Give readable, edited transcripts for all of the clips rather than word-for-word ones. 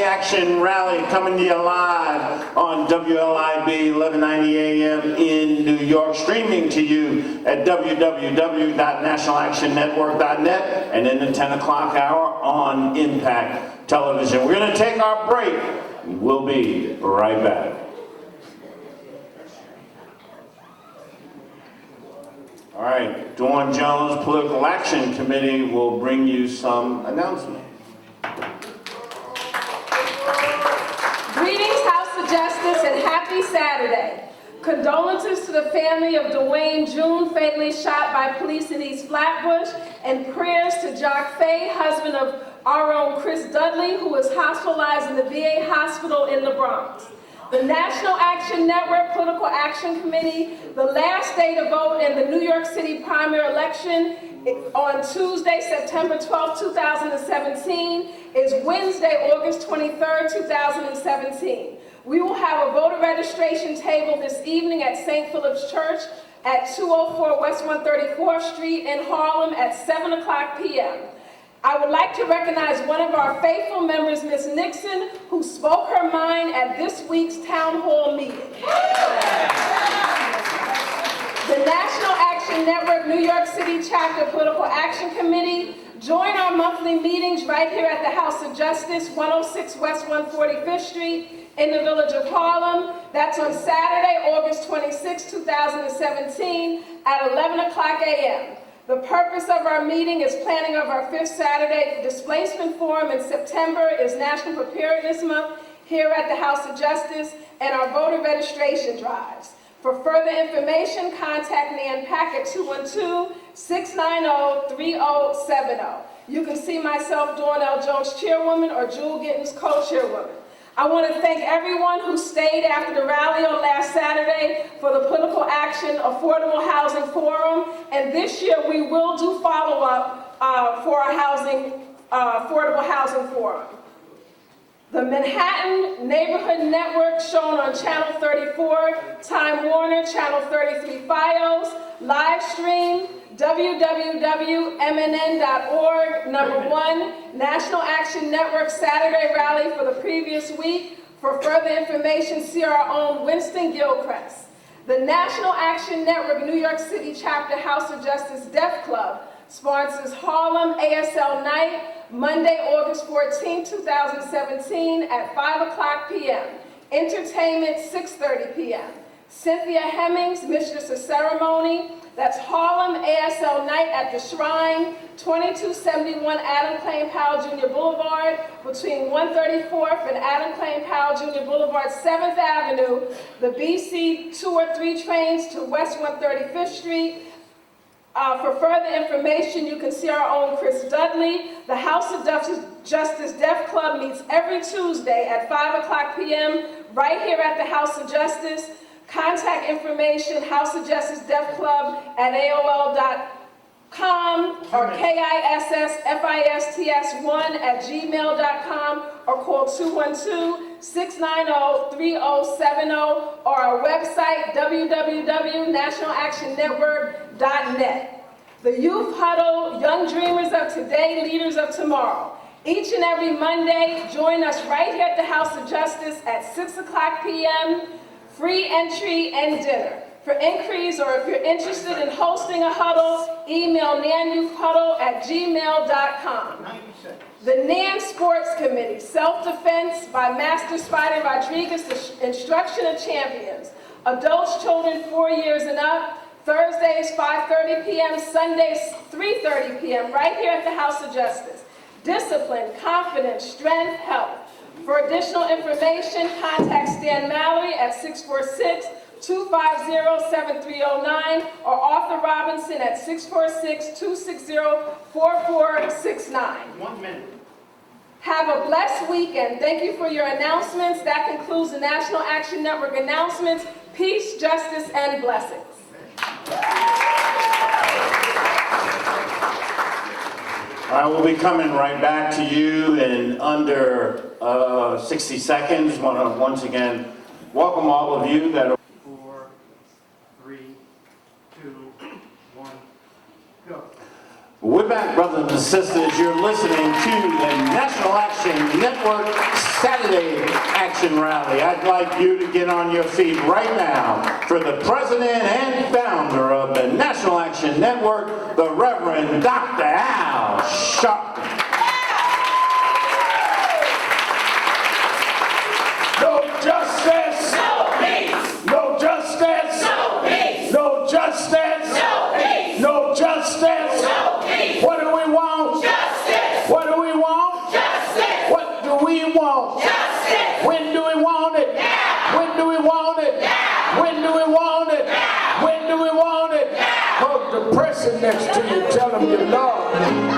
Family Action Rally coming to you live on WLIB 1190 AM in New York, streaming to you at www.nationalactionnetwork.net and in the 10 o'clock hour on Impact Television. We're going to take our break. We'll be right back. All right, Dawn Jones, Political Action Committee will bring you some announcements. Greetings, House of Justice, and happy Saturday. Condolences to the family of Dwayne June, fatally shot by police in East Flatbush, and prayers to Jock Fay, husband of our own Chris Dudley, who is hospitalized in the VA hospital in the Bronx. The National Action Network Political Action Committee, the last day to vote in the New York City primary election on Tuesday, September 12, 2017, is Wednesday, August 23, 2017. We will have a voter registration table this evening at St. Philip's Church at 204 West 134th Street in Harlem at 7 o'clock p.m. I would like to recognize one of our faithful members, Ms. Nixon, who spoke her mind at this week's town hall meeting. The National Action Network New York City Chapter Political Action Committee, join our monthly meetings right here at the House of Justice, 106 West 145th Street in the village of Harlem. That's on Saturday, August 26, 2017 at 11 o'clock a.m. The purpose of our meeting is planning of our 5th Saturday Displacement Forum in September is National Preparedness Month here at the House of Justice and our voter registration drives. For further information, contact Nan Pack at 212-690-3070. You can see myself, Dawn L. Jones, Chairwoman, or Jewel Gittens, Co-Chairwoman. I want to thank everyone who stayed after the rally on last Saturday for the Political Action Affordable Housing Forum, and this year we will do follow-up for our Affordable Housing Forum. The Manhattan Neighborhood Network, shown on Channel 34, Time Warner, Channel 33 Fios, live stream, www.mnn.org. Number 1, National Action Network Saturday Rally for the previous week. For further information, see our own Winston Gilchrist. The National Action Network New York City Chapter House of Justice Deaf Club sponsors Harlem ASL Night, Monday, August 14, 2017 at 5 o'clock p.m. Entertainment, 6:30 p.m. Cynthia Hemmings, Mistress of Ceremony. That's Harlem ASL Night at the Shrine, 2271 Adam Clayton Powell Jr. Boulevard, between 134th and Adam Clayton Powell Jr. Boulevard, 7th Avenue. The BC 2 or 3 trains to West 135th Street. For further information, you can see our own Chris Dudley. The House of Justice Deaf Club meets every Tuesday at 5 o'clock p.m. right here at the House of Justice. Contact information, House of Justice Deaf Club at AOL.com or KISSFISTS1@gmail.com or call 212-690-3070 or our website, www.nationalactionnetwork.net. The Youth Huddle, Young Dreamers of Today, Leaders of Tomorrow. Each and every Monday, join us right here at the House of Justice at 6 o'clock p.m., free entry and dinner. For inquiries or if you're interested in hosting a huddle, email nanyouthhuddle@gmail.com. The NAN Sports Committee, Self-Defense by Master Spider Rodriguez, the Instruction of Champions. Adults, children 4 years and up. Thursdays, 5:30 p.m., Sundays, 3:30 p.m., right here at the House of Justice. Discipline, confidence, strength, health. For additional information, contact Stan Mallory at 646-250-7309 or Arthur Robinson at 646-260-4469. 1 minute. Have a blessed weekend. Thank you for your announcements. That concludes the National Action Network announcements. Peace, justice, and blessings. I will be coming right back to you in under 60 seconds. Want to once again welcome all of you that are 4, 3, 2, 1, go. We're back, brothers and and sisters, you're listening to the National Action Network Saturday Action Rally. I'd like you to get on your feet right now for the president and founder of the National Action Network, the Reverend Dr. Al Sharpton. No justice! No peace! No justice! No peace! No justice! No peace! No justice! No peace! What do we want? Justice! What do we want? Justice! What do we want? Justice! When do we want it? Now! When do we want it? Now! When do we want it? Now! When do we want it? Now! Hug the person next to you, tell them you love them.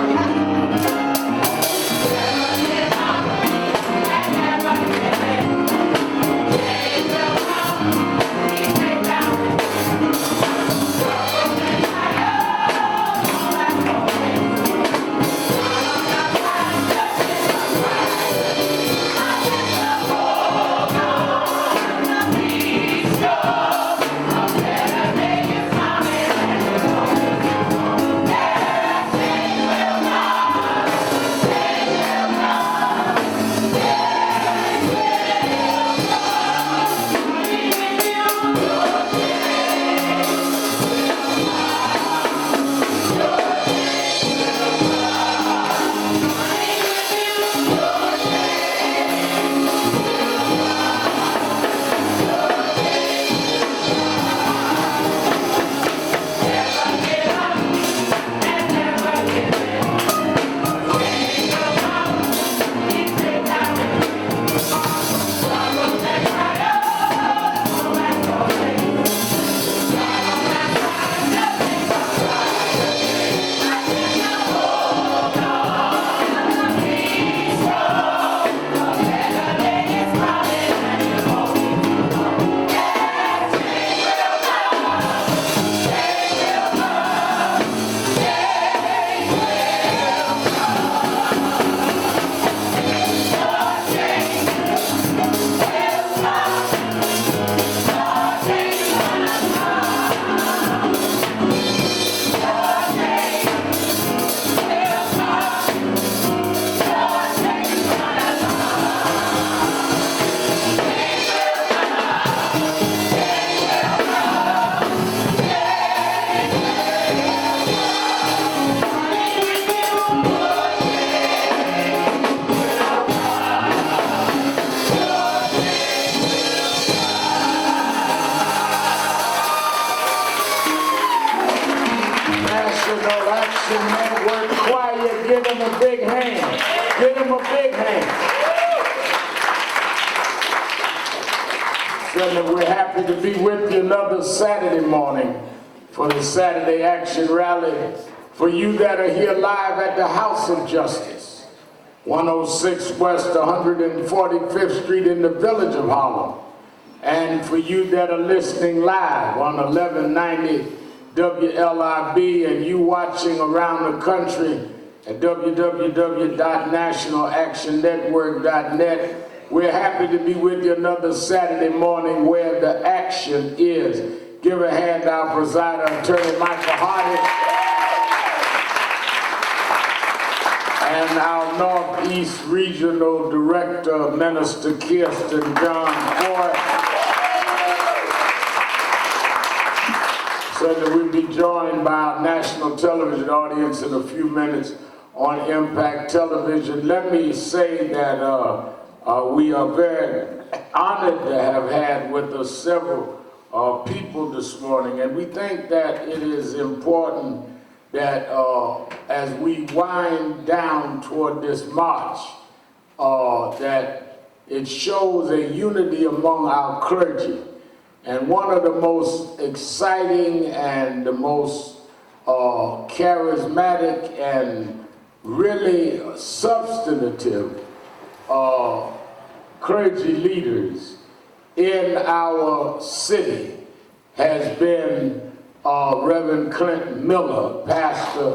We're happy to be with you another Saturday morning for the Saturday Action Rally. For you that are here live at the House of Justice, 106 West 145th Street in the Village of Harlem. And for you that are listening live on 1190 WLIB and you watching around the country at www.nationalactionnetwork.net, we're happy to be with you another Saturday morning where the action is. Give a hand to our presider, Attorney Michael Hardy, and our Northeast Regional Director, Minister Kirsten John Ford. So that we'll be joined by our national television audience in a few minutes on Impact Television. Let me say that we are very honored to have had with us several people this morning, and we think that it is important that as we wind down toward this march, that it shows a unity among our clergy. And one of the most exciting and the most charismatic and really substantive clergy leaders in our city has been Reverend Clinton Miller, pastor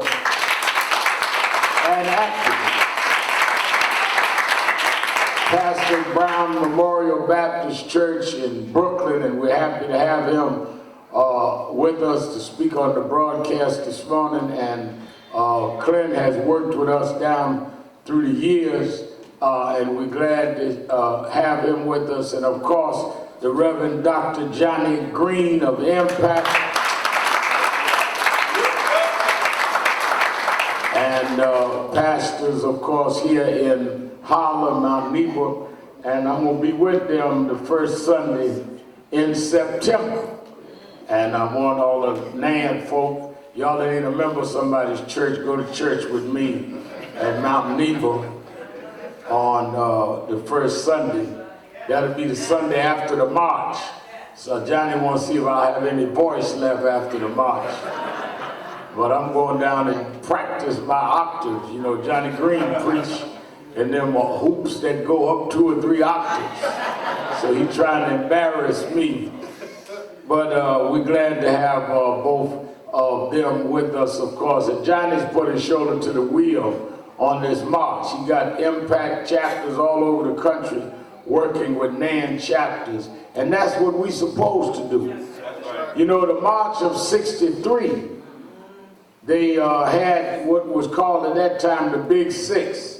and activist. Pastor Brown Memorial Baptist Church in Brooklyn, and we're happy to have him with us to speak on the broadcast this morning. And Clint has worked with us down through the years, and we're glad to have him with us. And of course, the Reverend Dr. Johnny Green of Impact. And pastors, of course, here in Harlem, Mount Nebo. And I'm going to be with them the first Sunday in September. And I want all the NAN folk, y'all that ain't a member of somebody's church, go to church with me at Mount Nebo on the first Sunday. That'll be the Sunday after the march. So Johnny wants to see if I have any voice left after the march. But I'm going down and practice my octaves. You know, Johnny Green preached in them hoops that go up 2 or 3 octaves. So he's trying to embarrass me. But we're glad to have both of them with us, of course. And Johnny's put his shoulder to the wheel on this march. He got Impact chapters all over the country working with NAN chapters. And that's what we're supposed to do. You know, the March of '63, they had what was called at that time the Big Six.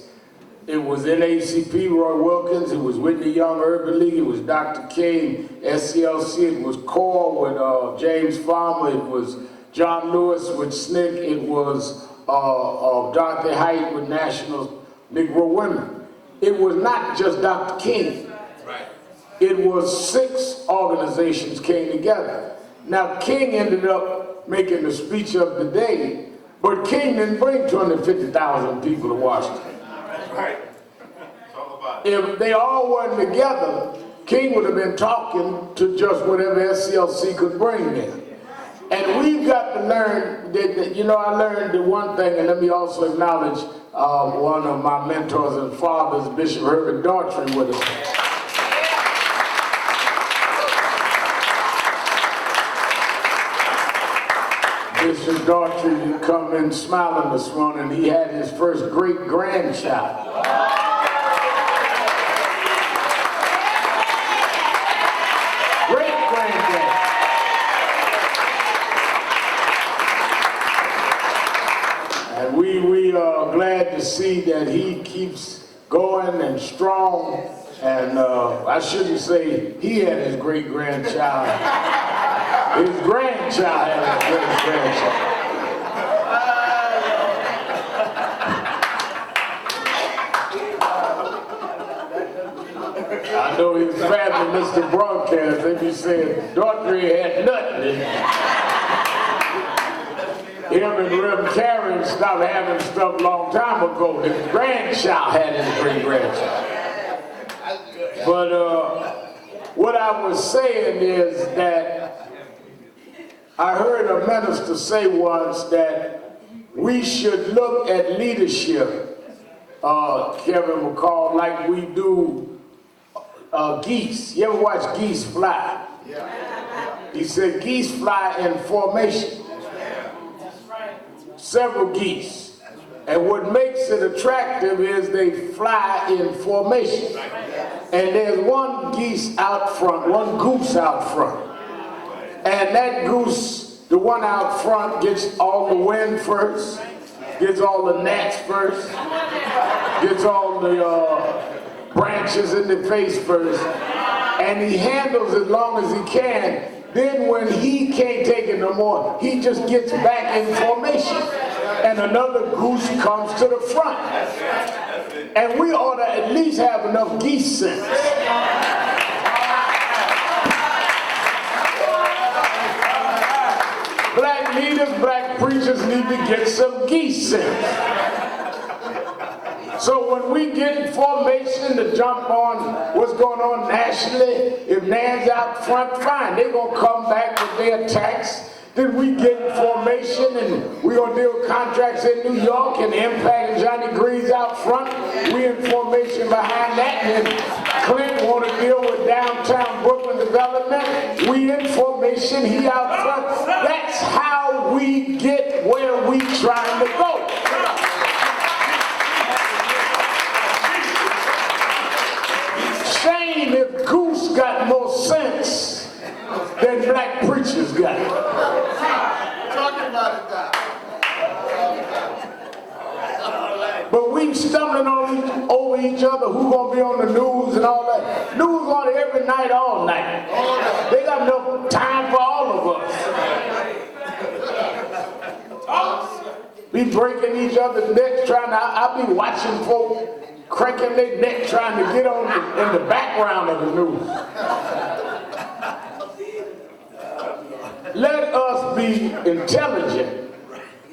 It was NAACP, Roy Wilkins, it was Whitney Young Urban League, it was Dr. King, SCLC, it was CORE with James Farmer, it was John Lewis with SNCC, it was Dorothy Height with National Negro Women. It was not just Dr. King. It was 6 organizations came together. Now King ended up making the speech of the day, but King didn't bring 250,000 people to Washington. If they all weren't together, King would have been talking to just whatever SCLC could bring them. And we've got to learn that, you know, I learned the one thing, and let me also acknowledge one of my mentors and fathers, Bishop Herbert Daughtry, with us. Bishop Daughtry come in smiling this morning. He had his first great-grandchild. Great-granddad. And we are glad to see that he keeps going and strong. And I shouldn't say he had his great-grandchild. His grandchild had a great-grandchild. I know his family, Mr. Broadcast, they be saying, Daughtry had nothing. Him and Rem Karen stopped having stuff a long time ago. His grandchild had his great-grandchild. But what I was saying is that I heard a minister say once that we should look at leadership, Kevin McCall, like we do geese. You ever watch geese fly? Yeah. He said geese fly in formation. Several geese. And what makes it attractive is they fly in formation. And there's one geese out front, one goose out front. And that goose, the one out front, gets all the wind first, gets all the gnats first, gets all the branches in the face first, and he handles as long as he can. Then when he can't take it no more, he just gets back in formation. And another goose comes to the front. And we ought to at least have enough geese sense. Black leaders, black preachers need to get some geese sense. So when we get in formation to jump on what's going on nationally, if NAN's out front, fine, they're going to come back with their attacks. Then we get in formation and we're going to deal with contracts in New York and Impact and Johnny Green's out front. We in formation behind that. And then Clint want to deal with downtown Brooklyn development. We in formation, he out front. That's how we get where we trying to go. Shame if Goose got more sense than black preachers got. Talking about it now. each other, who gonna be on the news and all that. News on every night, all night. They got enough time for all of us. Be breaking each other's necks, trying to, I be watching folk cranking their neck, trying to get on in the background of the news. Let us be intelligent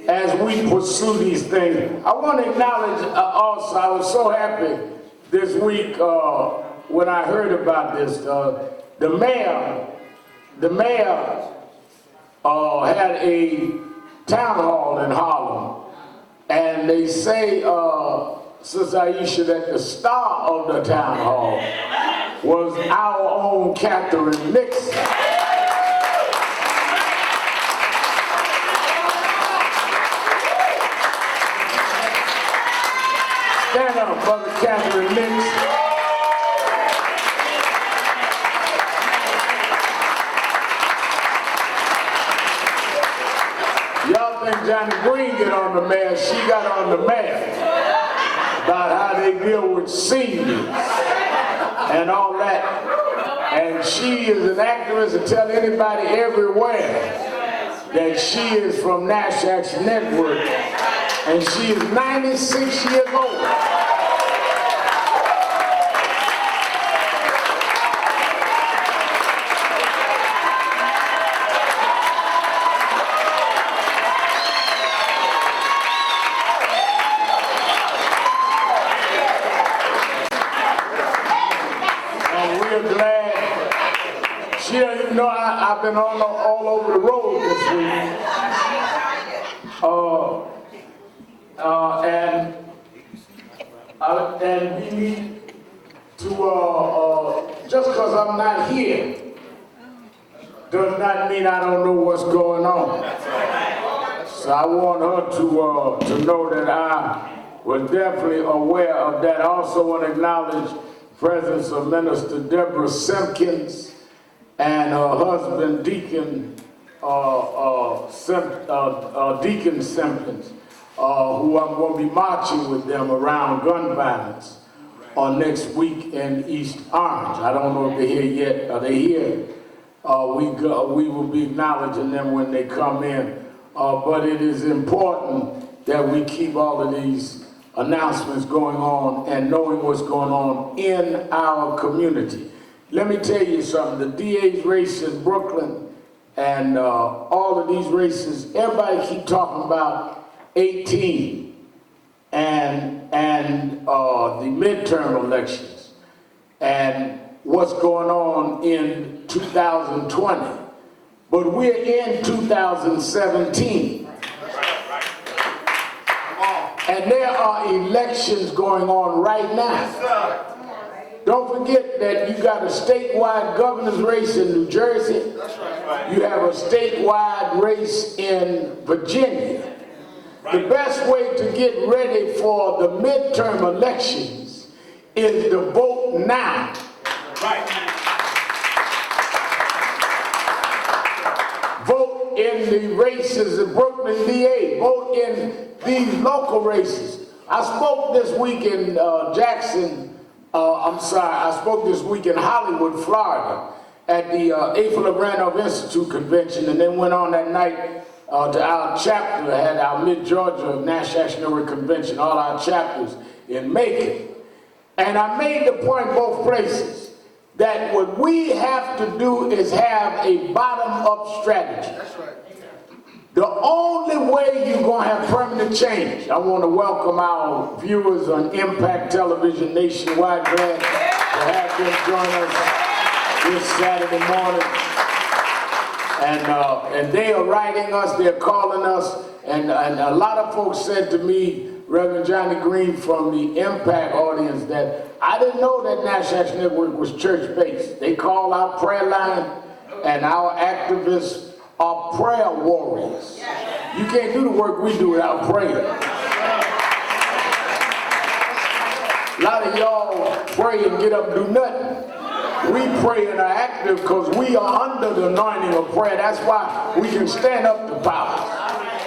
as we pursue these things. I want to acknowledge also, I was so happy this week when I heard about this. The mayor had a town hall in Harlem, and they say, Sister Aisha, that the star of the town hall was our own Catherine Nixon. Stand up, Brother Catherine Nixon. Y'all think Johnny Green get on the mayor? She got on the mayor about how they deal with seniors and all that. And she is an activist to tell anybody everywhere that she is from Nash Action Network. And she is 96 years old. And we're glad. She doesn't even know I've been all over the road this week. And we need to, just because I'm not here, does not mean I don't know what's going on. So I want her to know that I was definitely aware of that. I also want to acknowledge the presence of Minister Deborah Simpkins and her husband, Deacon Simpkins. Who I'm going to be marching with them around gun violence on next week in East Orange. I don't know if they're here yet. Are they here? We will be acknowledging them when they come in. But it is important that we keep all of these announcements going on and knowing what's going on in our community. Let me tell you something. The DA's race in Brooklyn and all of these races, everybody keep talking about 18 and the midterm elections and what's going on in 2020. But we're in 2017. And there are elections going on right now. Don't forget that you got a statewide governor's race in New Jersey. You have a statewide race in Virginia. The best way to get ready for the midterm elections is to vote now. Vote in the races of Brooklyn DA. Vote in these local races. I spoke this week in I spoke this week in Hollywood, Florida at the A. Philip Randolph Institute convention, and then went on that night to our chapter, had our Mid-Georgia Nash Action Network convention, all our chapters in Macon. And I made the point both places that what we have to do is have a bottom-up strategy. That's right. The only way you're going to have permanent change. I want to welcome our viewers on Impact Television nationwide. Glad to have them join us this Saturday morning. And they are writing us, they're calling us, and a lot of folks said to me, Reverend Johnny Green from the Impact audience, that I didn't know that Nash Action Network was church-based. They call our prayer line, and our activists are prayer warriors. You can't do the work we do without prayer. A lot of y'all pray and get up and do nothing. We pray and are active because we are under the anointing of prayer. That's why we can stand up to power.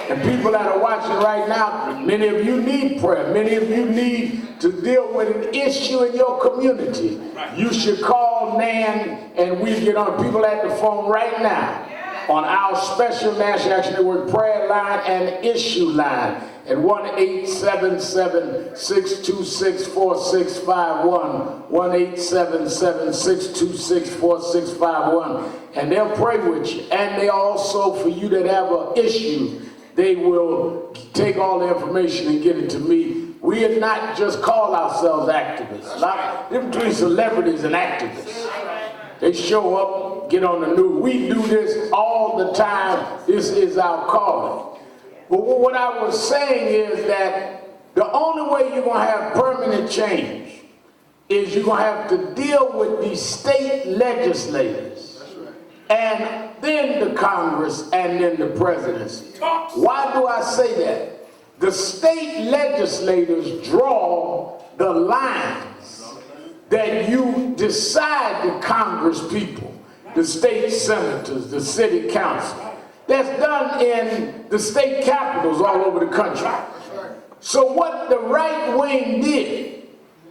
And people that are watching right now, many of you need prayer. Many of you need to deal with an issue in your community. You should call Nan and we get on. People at the phone right now on our special National Action Network prayer line and issue line at 1-877-626-4651, 1-877-626-4651, and they'll pray with you. And they also, for you that have an issue, they will take all the information and get it to me. We are not just call ourselves activists. A lot of difference between celebrities and activists. They show up, get on the news. We do this all the time. This is our calling. But what I was saying is that the only way you're going to have permanent change is you're going to have to deal with these state legislators and then the Congress and then the presidency. Why do I say that? The state legislators draw the lines that you decide the Congress people, the state senators, the city council. That's done in the state capitals all over the country. So what the right wing did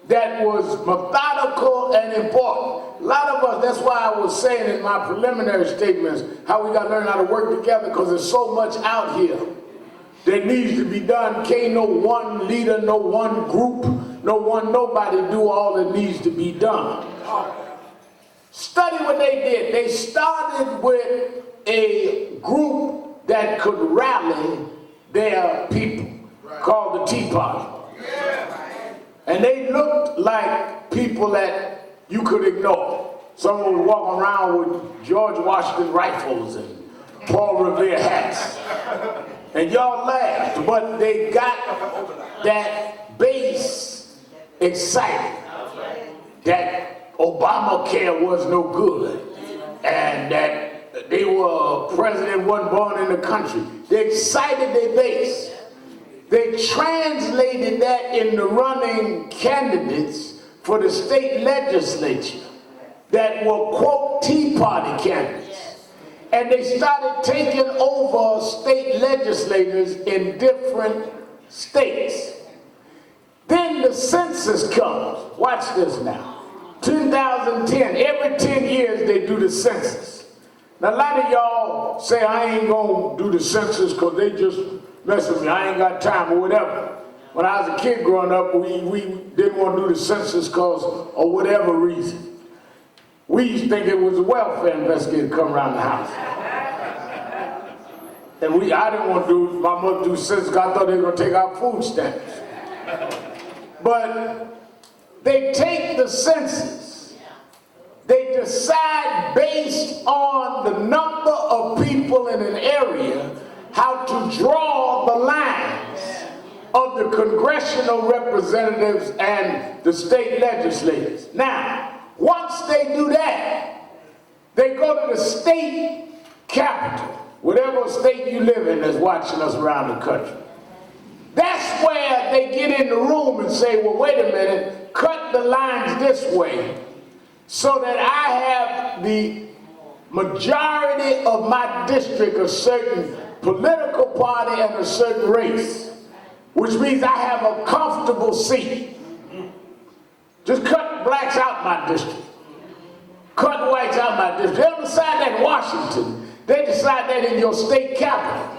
that was methodical and important. A lot of us, that's why I was saying in my preliminary statements how we got to learn how to work together, because there's so much out here that needs to be done. Can't no one leader, no one group, nobody do all that needs to be done. Study what they did. They started with a group that could rally their people called the Tea Party. And they looked like people that you could ignore. Someone was walking around with George Washington rifles and Paul Revere hats. And y'all laughed, but they got that base excited that Obamacare was no good and that president wasn't born in the country. They excited their base. They translated that into running candidates for the state legislature that were, quote, Tea Party candidates. And they started taking over state legislators in different states. Then the census comes. Watch this now. 2010, every 10 years they do the census. Now a lot of y'all say I ain't gonna do the census because they just mess with me. I ain't got time or whatever. When I was a kid growing up, we didn't want to do the census because of whatever reason. We used to think it was a welfare investigator come around the house. And I didn't want to do, my mother do census because I thought they were going to take out food stamps. But they take the census. They decide based on the number of people in an area how to draw the lines of the congressional representatives and the state legislators. Now, once they do that, they go to the state capital, whatever state you live in that's watching us around the country. That's where they get in the room and say, well, wait a minute, cut the lines this way so that I have the majority of my district, a certain political party and a certain race, which means I have a comfortable seat. Just cut blacks out my district. Cut whites out my district. They don't decide that in Washington. They decide that in your state capital.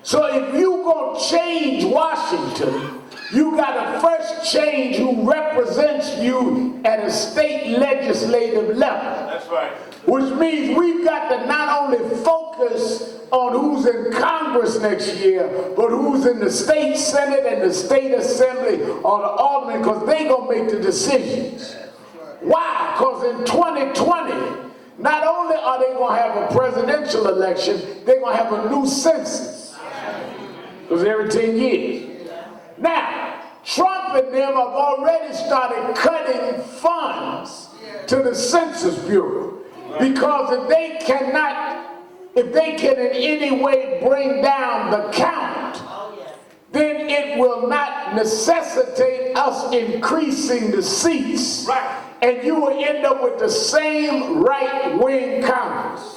So if you gonna change Washington, you gotta first change who represents you at a state legislative level. That's right. Which means we've got to not only focus on who's in Congress next year, but who's in the state Senate and the state assembly or the aldermen, because they gonna make the decisions. Why? Because in 2020, not only are they gonna have a presidential election, they're gonna have a new census. Because every 10 years. Now, Trump and them have already started cutting funds to the Census Bureau. Because if they can in any way bring down the count, then it will not necessitate us increasing the seats. Right. And you will end up with the same right-wing Congress.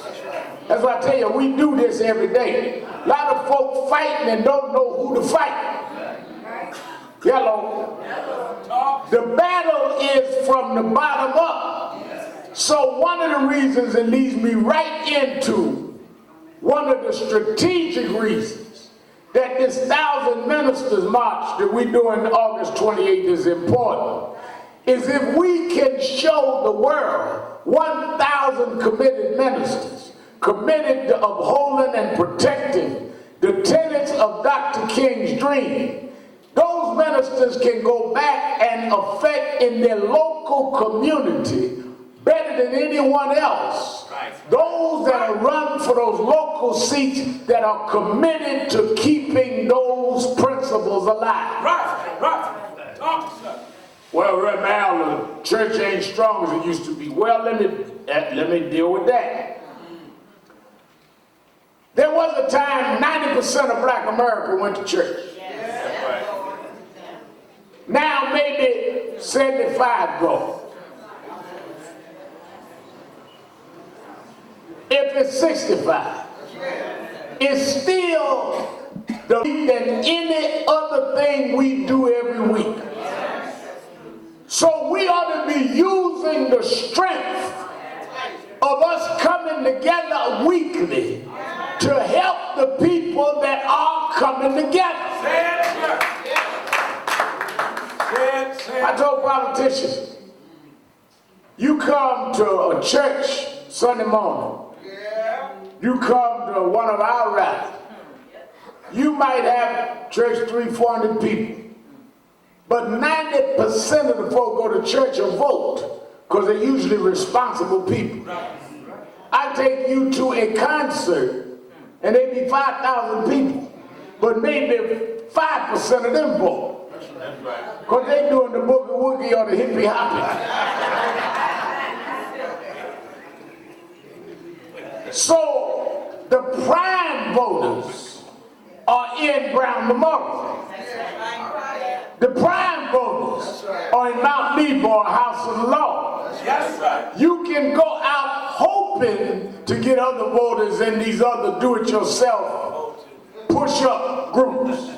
That's why I tell you, we do this every day. A lot of folk fighting and don't know who to fight. Hello. The battle is from the bottom up. So one of the reasons it leads me right into one of the strategic reasons that this 1,000 Ministers March that we do on August 28th is important is if we can show the world 1,000 committed ministers committed to upholding and protecting the tenets of Dr. King's dream. Those ministers can go back and affect in their local community better than anyone else. Those that are run for those local seats that are committed to keeping those principles alive. Well, right now the church ain't strong as it used to be. Well, let me deal with that. There was a time 90% of black America went to church. Now maybe 75 go. If it's 65, it's still the than any other thing we do every week. So we ought to be using the strength of us coming together weekly to help the people that are coming together. I told politicians, you come to a church Sunday morning, you come to one of our rallies, you might have church 300-400 people, but 90% of the folk go to church or vote because they're usually responsible people. I take you to a concert and there be 5,000 people, but maybe 5% of them vote. Because they doing the boogie woogie or the hippie hoppy. So the prime voters are in Brown Memorial. The prime voters are in Mount Nebo, House of the Law. You can go out hoping to get other voters in these other do-it-yourself push-up groups.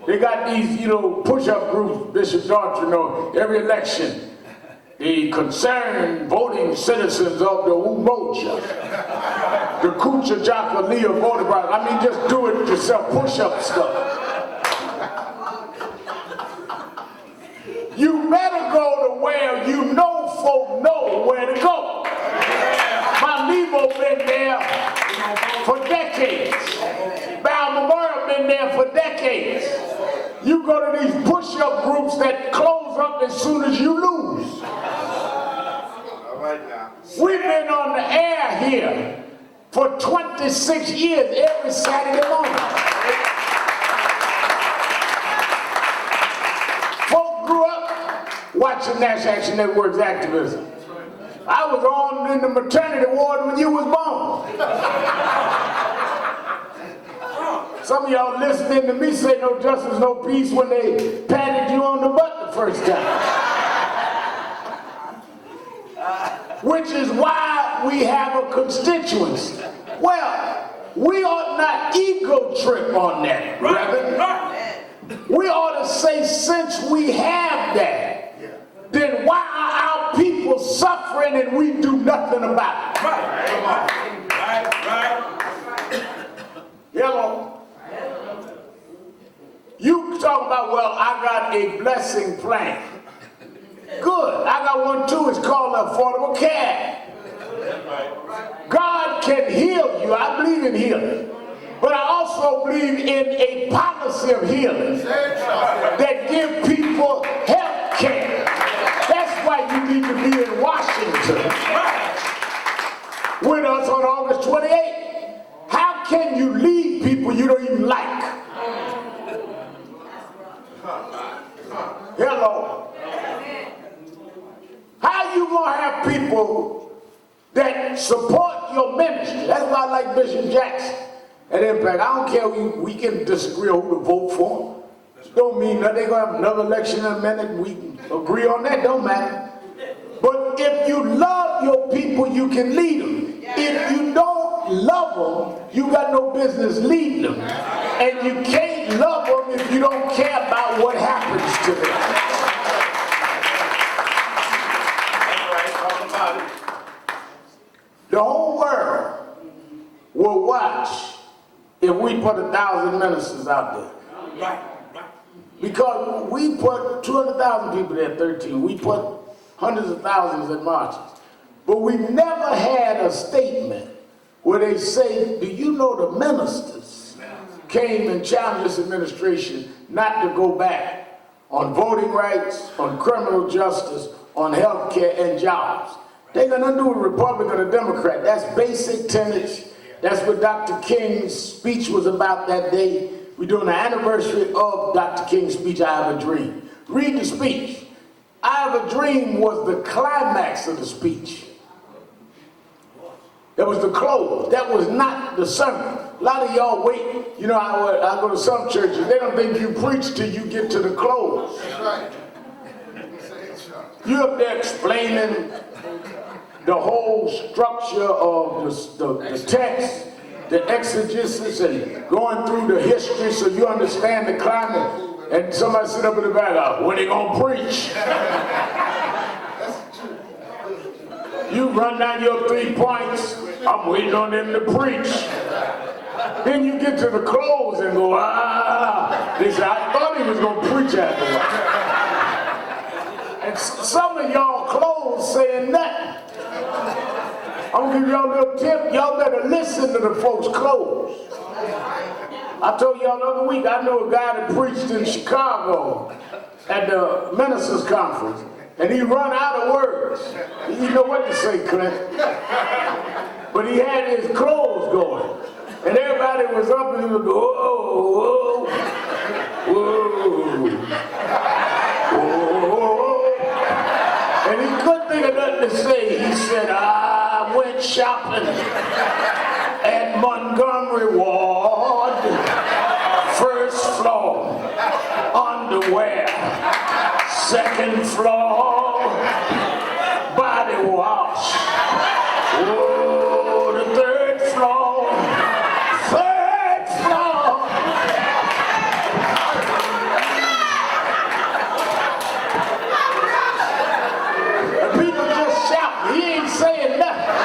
They got these, push-up groups, Bishop Daughtry, every election. The concerned voting citizens of the Umoja, the Kucha Jaka Leah voting rights. I mean, just do it yourself, push-up stuff. You better go to where you know folk know where to go. My Nebo been there for decades. Brown Memorial been there for decades. You go to these push-up groups that close up as soon as you lose. We've been on the air here for 26 years every Saturday morning. Folk grew up watching National Action Network's activism. I was on in the maternity ward when you was born. Some of y'all listening to me say no justice, no peace when they patted you on the butt the first time. Which is why we have a constituency. Well, we ought not ego trip on that, brethren. We ought to say, since we have that, then why are our people suffering and we do nothing about it? Hello. You talk about, well, I got a blessing plan. Good. I got one too. It's called Affordable Care. God can heal you. I believe in healing. But I also believe in a policy of healing that give people health care. That's why you need to be in Washington with us on August 28th. How can you lead people you don't even like? Hello. How you gonna have people that support your ministry? That's why I like Bishop Jackson at Impact. I don't care, we can disagree on who to vote for. Don't mean that they're gonna have another election in a minute and we can agree on that, don't matter. But if you love your people, you can lead them. If you don't love them, you got no business leading them. And you can't love them if you don't care about what happens to them. The whole world will watch if we put 1,000 ministers out there. Right. Because we put 200,000 people there, 13. We put hundreds of thousands at marches. But we've never had a statement where they say, do you know the ministers came and challenged this administration not to go back on voting rights, on criminal justice, on health care and jobs. They got nothing to do with Republican or Democrat. That's basic tenets. That's what Dr. King's speech was about that day. We're doing the anniversary of Dr. King's speech, I Have a Dream. Read the speech. I Have a Dream was the climax of the speech. That was the close. That was not the sermon. A lot of y'all wait. You know, I go to some churches. They don't think you preach till you get to the close. That's right. You're up there explaining the whole structure of the text, the exegesis, and going through the history so you understand the climate. And somebody sit up in the back, when they gonna preach? You run down your 3 points, I'm waiting on them to preach. Then you get to the close and go, They say, I thought he was gonna preach after that. And some of y'all close saying nothing. I'm gonna give y'all a little tip. Y'all better listen to the folks close. I told y'all the other week, I knew a guy that preached in Chicago at the ministers conference, and he run out of words. He didn't know what to say, Clint. But he had his clothes going. And everybody was up and he would go, whoa, whoa, whoa, whoa. And he couldn't think of nothing to say. He said, I went shopping at Montgomery Ward, first floor, underwear, second floor, body wash. Whoa, the third floor, third floor. And people just shout, he ain't saying nothing.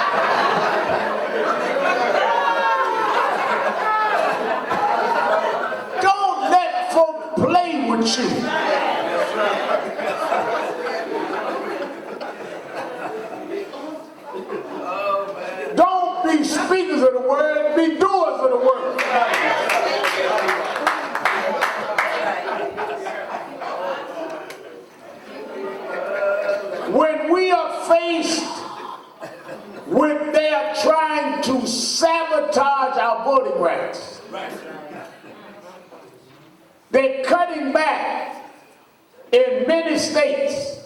Don't let folk play with you. Don't be speakers of the word, be doers of the word. When we are faced with their trying to sabotage our voting rights, they're cutting back in many states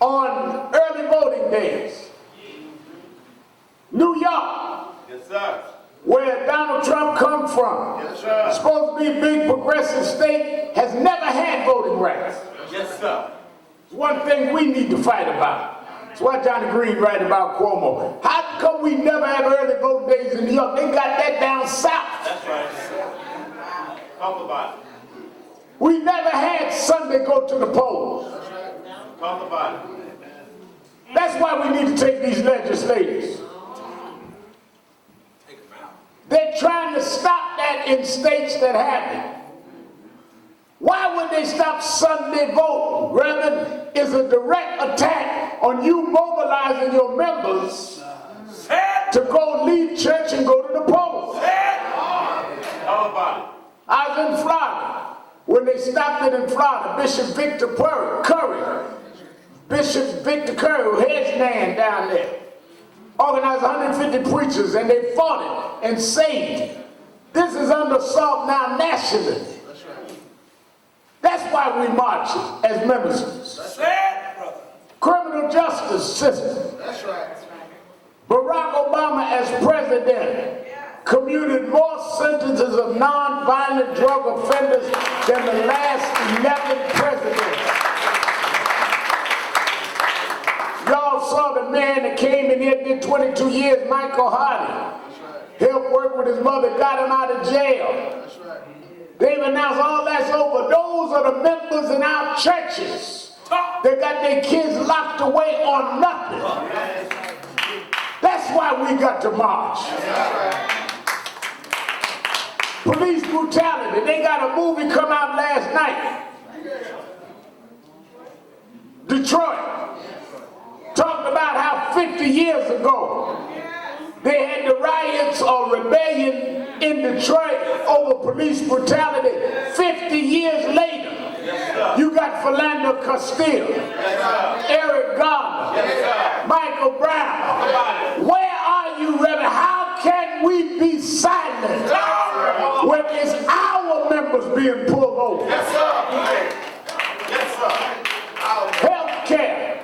on early voting days. New York, Yes, sir. where Donald Trump come from, Yes, sir. supposed to be a big progressive state, has never had voting rights. Yes, sir. It's one thing we need to fight about. That's why Johnny Green write about Cuomo. How come we never have early vote days in New York? They got that down south. That's right. Talk about it. We never had Sunday go to the polls. Talk about it. That's why we need to take these legislators. They're trying to stop that in states that have it. Why would they stop Sunday voting? Rather, it's a direct attack on you mobilizing your members to go leave church and go to the polls. Talk about it. I was in Florida when they stopped it in Florida. Bishop Victor Curry, head man down there, organized 150 preachers, and they fought it and saved it. This is under assault now nationally. That's why we march as ministers. That's it, brother. Criminal justice system. That's right. Barack Obama as president commuted more sentences of non-violent drug offenders than the last 11 presidents. Y'all saw the man that came in here and did 22 years, Michael Hardy. helped work with his mother, got him out of jail. That's right. They've announced all that's over. Those are the members in our churches that got their kids locked away on nothing. That's why we got to march. Police brutality. They got a movie come out last night. Detroit. Talked about how 50 years ago they had the riots or rebellion in Detroit over police brutality. 50 years later, you got Philando Castile, Eric Garner, Michael Brown. Where are you, Reverend? How can we be silent when it's our members being pulled over? Yes, sir. Yes, sir. Health care.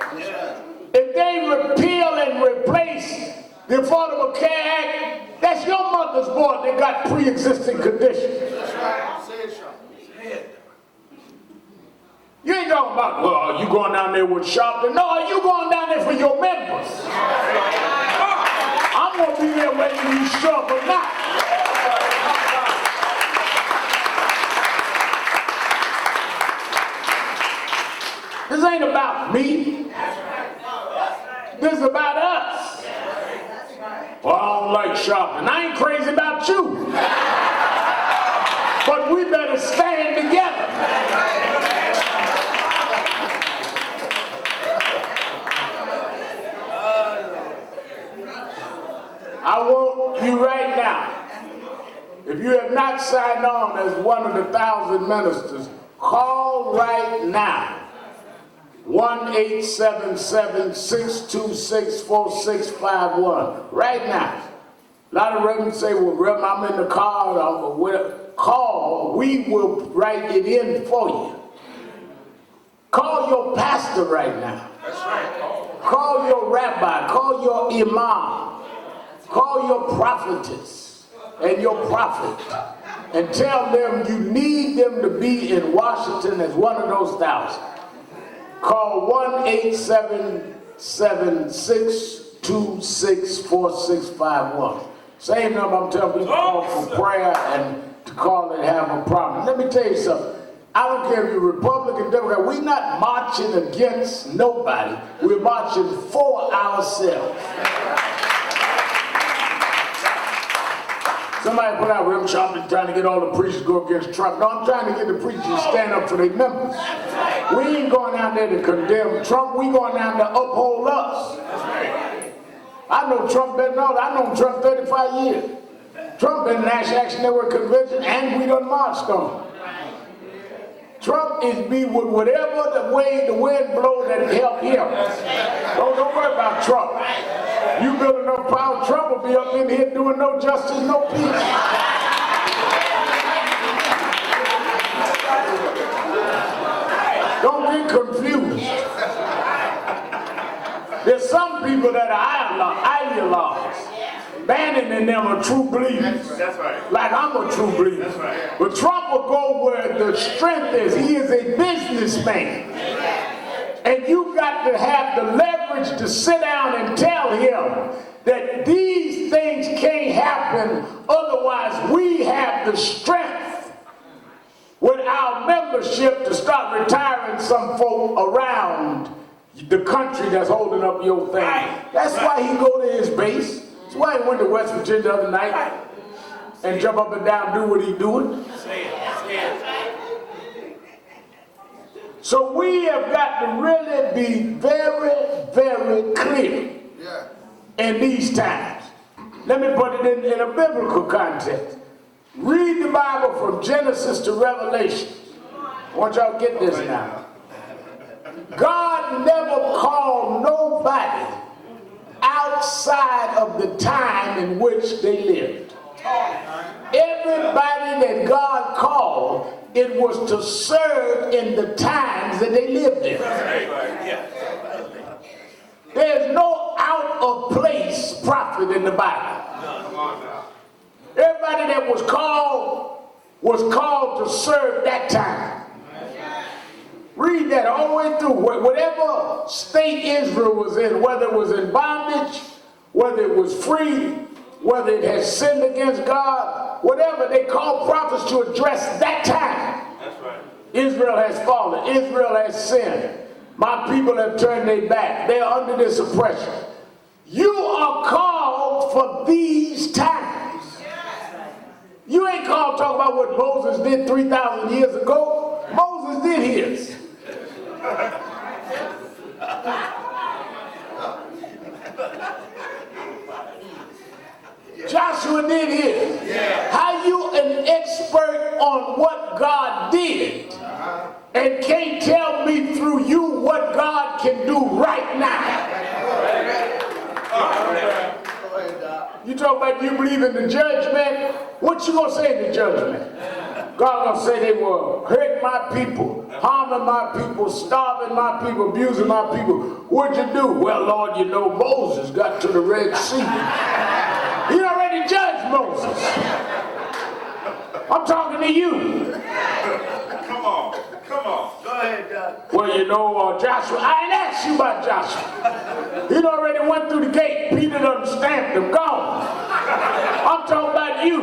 If they repeal and replace the Affordable Care Act, that's your mother's boy that got pre-existing conditions. That's right. Say it, Sean. You ain't talking about, well, are you going down there with shopping? No, are you going down there for your members? I'm going to be there whether you show up or not. This ain't about me. This is about us. Well, I don't like shopping. I ain't crazy about you. But we better stand together. I want you right now, if you have not signed on as one of the 1,000 ministers, call right now. 1-877-626-4651. Right now. A lot of reverends say, well, Reverend, I'm in the car. Call. We will write it in for you. Call your pastor right now. That's right. Call your rabbi. Call your imam. Call your prophetess and your prophet. And tell them you need them to be in Washington as one of those 1,000. Call 1-877-626-4651. Same number I'm telling people to call for prayer and to call and have a problem. Let me tell you something. I don't care if you're Republican, Democrat. We're not marching against nobody. We're marching for ourselves. Somebody put out Reverend Sharpton trying to get all the preachers to go against Trump. No, I'm trying to get the preachers to stand up for their members. We ain't going down there to condemn Trump. We going down to uphold us. I know Trump better than all. I know Trump 35 years. Trump been in the National Action Network Convention and we done marched on. Trump is be with whatever the way the wind blows that help him. Don't worry about Trump. You build enough power, Trump will be up in here doing no justice, no peace. Don't get confused. There's some people that are ideologues. Bannon and them are true believers. That's right. Like I'm a true believer. That's right. But Trump will go where the strength is. He is a businessman. And you got to have the leverage to sit down and tell him that these things can't happen. Otherwise, we have the strength with our membership to start retiring some folk around the country that's holding up your thing. That's why he go to his base. That's why he went to West Virginia the other night and jump up and down, do what he doing. So we have got to really be very, very clear in these times. Let me put it in a biblical context. Read the Bible from Genesis to Revelation. I want y'all to get this now. God never called nobody outside of the time in which they lived. Everybody that God called, it was to serve in the times that they lived in. There's no out of place prophet in the Bible. Everybody that was called to serve that time. Read that all the way through. Whatever state Israel was in, whether it was in bondage, whether it was free, whether it has sinned against God, whatever, they call prophets to address that time. That's right. Israel has fallen. Israel has sinned. My people have turned their back. They are under this oppression. You are called for these times. You ain't called to talk about what Moses did 3,000 years ago. Moses did his. Joshua did his. How you an expert on what God did and can't tell me through you what God can do right now? You talk about you believe in the judgment. What you gonna say in the judgment? God gonna say they were hurting my people, harming my people, starving my people, abusing my people. What'd you do? Well, Lord, you know Moses got to the Red Sea. He already judged Moses. I'm talking to you. Come on. Go ahead, Doug. Well, you know, Joshua, I ain't asked you about Joshua. He already went through the gate. Peter done stamped him, gone. I'm talking about you.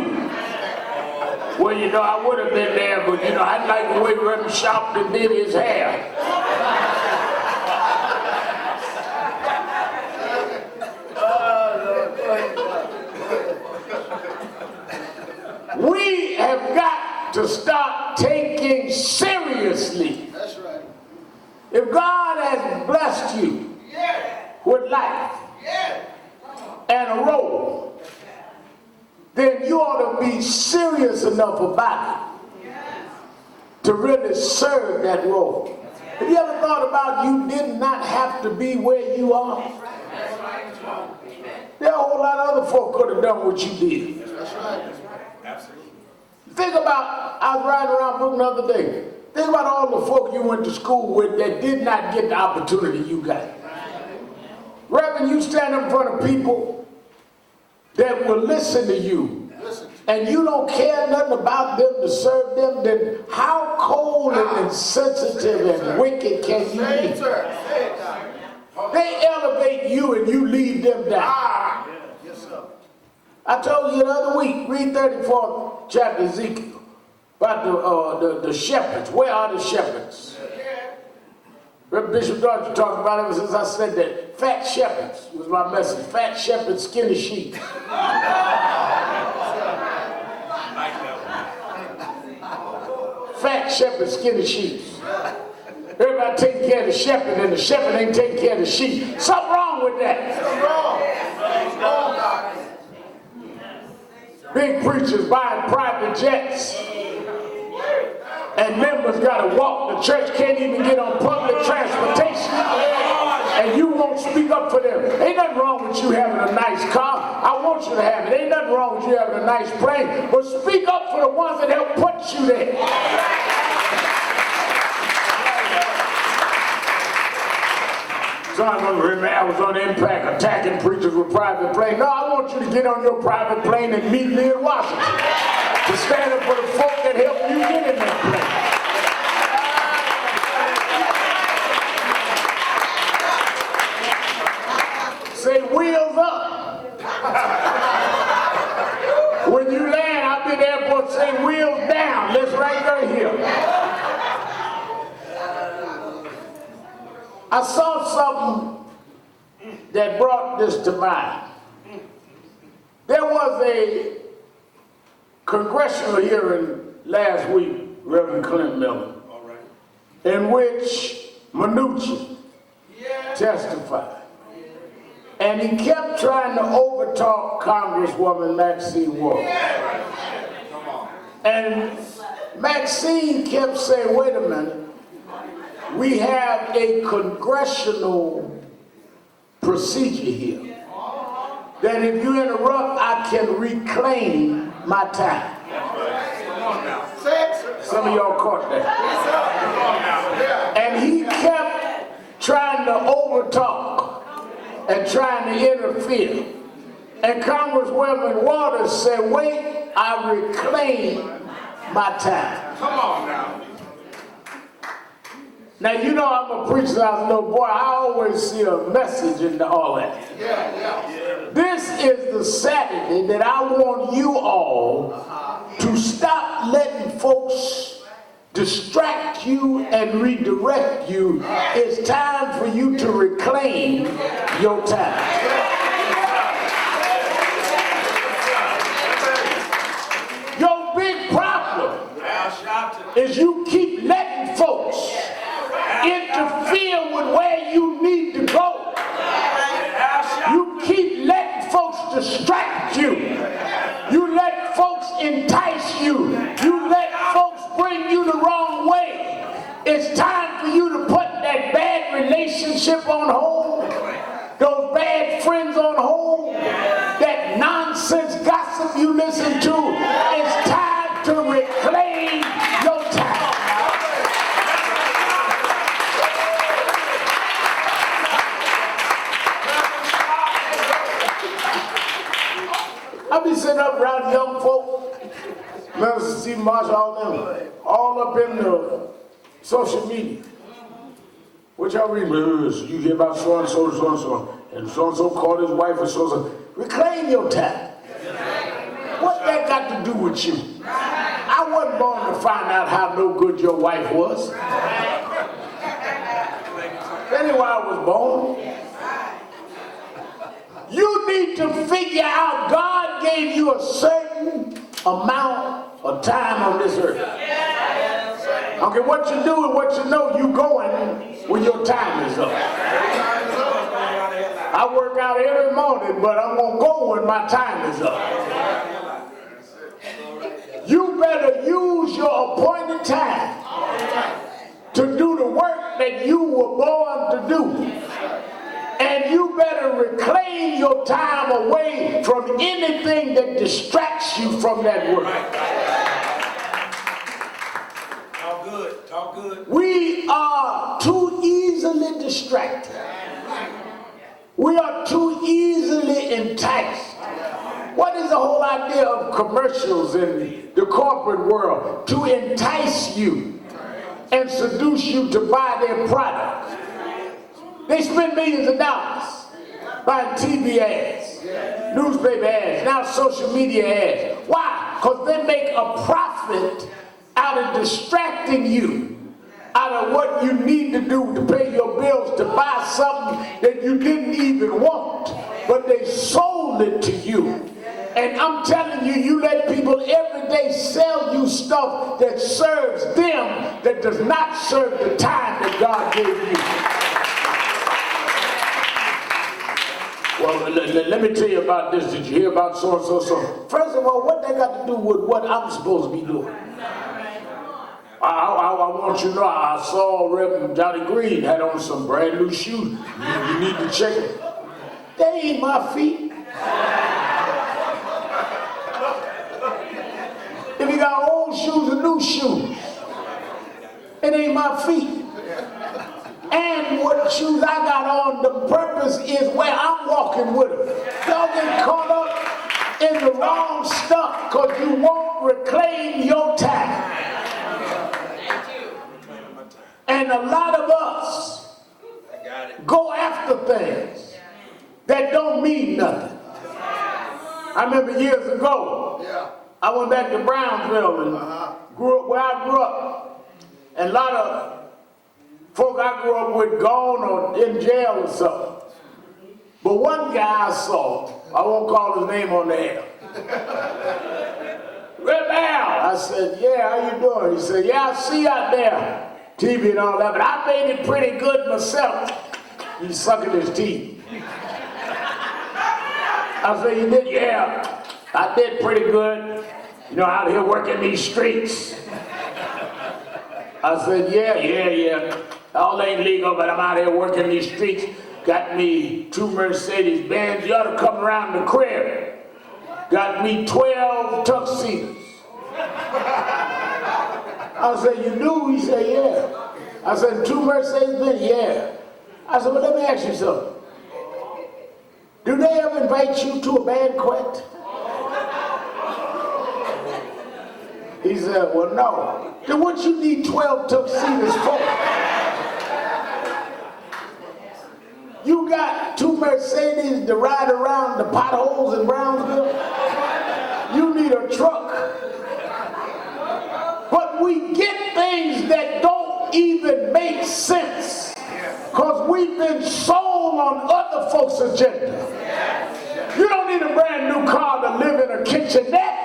Well, you know, I would have been there, but, you know, I like the way Reverend Sharpton did his hair. We have got to start taking seriously. That's right. If God has blessed you with life and a role, then you ought to be serious enough about it to really serve that role. Have you ever thought about you did not have to be where you are? There are a whole lot of other folk could have done what you did. That's right. Think about, I was riding around Brooklyn the other day. Think about all the folk you went to school with that did not get the opportunity you got. Reverend, you stand up in front of people that will listen to you, and you don't care nothing about them to serve them, then how cold and insensitive and wicked can you be? They elevate you and you leave them down. I told you the other week, read 34th chapter Ezekiel about the shepherds. Where are the shepherds? Reverend Bishop Dodger talked about it ever since I said that. Fat shepherds was my message. Fat shepherds, skinny sheep. Fat shepherds, skinny sheep. Everybody taking care of the shepherd and the shepherd ain't taking care of the sheep. Something wrong with that. Big preachers buying private jets, and members got to walk. The church can't even get on public transportation, and you won't speak up for them. Ain't nothing wrong with you having a nice car. I want you to have it. Ain't nothing wrong with you having a nice plane, but speak up for the ones that help put you there. So I was on Impact attacking preachers with private planes. No, I want you to get on your private plane and meet me in Washington to stand up for the folk that helped you get in that plane. Say wheels up. When you land, I'll be at the airport saying wheels down. Let's right there here. I saw something that brought this to mind. There was a congressional hearing last week, Reverend Clint Miller, in which Mnuchin testified. And he kept trying to overtalk Congresswoman Maxine Waters. And Maxine kept saying, wait a minute, we have a congressional procedure here that if you interrupt, I can reclaim my time. Some of y'all caught that. And he kept trying to overtalk and trying to interfere. And Congresswoman Waters said, wait, I reclaim my time. Come on now. Now, you know I'm a preacher, I was a little boy. I always see a message in all that. This is the Saturday that I want you all to stop letting folks distract you and redirect you. It's time for you to reclaim your time. Your big problem is you keep letting folks interfere with where you need to go. You keep letting folks distract you. You let folks entice you. You let folks bring you the wrong way. It's time for you to put that bad relationship on hold, those bad friends on hold, that nonsense gossip you listen to. It's time to reclaim your time. I be sitting up around young folk, Minister Steve Marshall, all up in the social media. What y'all read? You hear about so-and-so, so-and-so, and so-and-so called his wife and so-and-so. Reclaim your time. What that got to do with you? I wasn't born to find out how no good your wife was. That ain't why I was born. You need to figure out God gave you a certain amount of time on this earth. Okay, what you do and what you know, you going when your time is up. I work out every morning, but I'm going to go when my time is up. You better use your appointed time to do the work that you were born to do. And you better reclaim your time away from anything that distracts you from that work. Talk good, talk good. We are too easily distracted. We are too easily enticed. What is the whole idea of commercials in the corporate world? To entice you and seduce you to buy their products. They spend millions of dollars buying TV ads, newspaper ads, now social media ads. Why? Because they make a profit out of distracting you, out of what you need to do to pay your bills, to buy something that you didn't even want, but they sold it to you. And I'm telling you, you let people every day sell you stuff that serves them, that does not serve the time that God gave you. Well, let me tell you about this. Did you hear about so-and-so? First of all, what they got to do with what I'm supposed to be doing? I want you to know, I saw Reverend Johnny Green had on some brand new shoes. You need to check it. They ain't my feet. If you got old shoes and new shoes, it ain't my feet. And what shoes I got on, the purpose is where I'm walking with them. Y'all get caught up in the wrong stuff because you won't reclaim your time. And a lot of us go after things that don't mean nothing. I remember years ago, I went back to Brownsville and grew up where I grew up. And a lot of folk I grew up with gone or in jail or something. But one guy I saw, I won't call his name on the air. Reb Al, I said, yeah, how you doing? He said, yeah, I see you out there, TV and all that, but I made it pretty good myself. He's sucking his teeth. I said, you did? Yeah, I did pretty good. You know, out here working these streets. I said, yeah. All ain't legal, but I'm out here working these streets. Got me 2 Mercedes Benz. You ought to come around the crib. Got me 12 tuxedos. I said, you do? He said, yeah. I said, 2 Mercedes Benz? Yeah. I said, well, let me ask you something. Do they ever invite you to a banquet? He said, well, no. Then what you need 12 tuxedos for? You got 2 Mercedes to ride around the potholes in Brownsville? You need a truck. But we get things that don't even make sense because we've been sold on other folks' agenda. You don't need a brand new car to live in a kitchenette.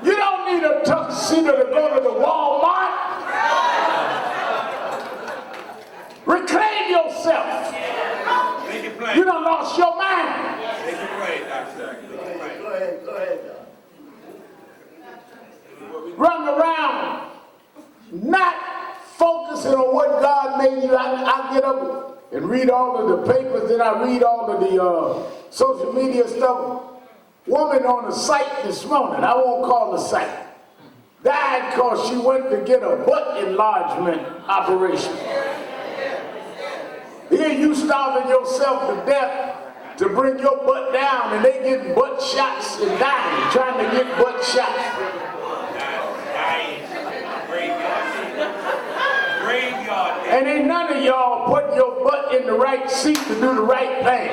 You don't need a tuxedo to go to the Walmart. Reclaim yourself. You done lost your mind. Run around not focusing on what God made you. I get up and read all of the papers, then I read all of the social media stuff. Woman on the site this morning, I won't call the site, died because she went to get a butt enlargement operation. Here you starving yourself to death to bring your butt down, and they get butt shots and dying trying to get butt shots. And ain't none of y'all put your butt in the right seat to do the right thing.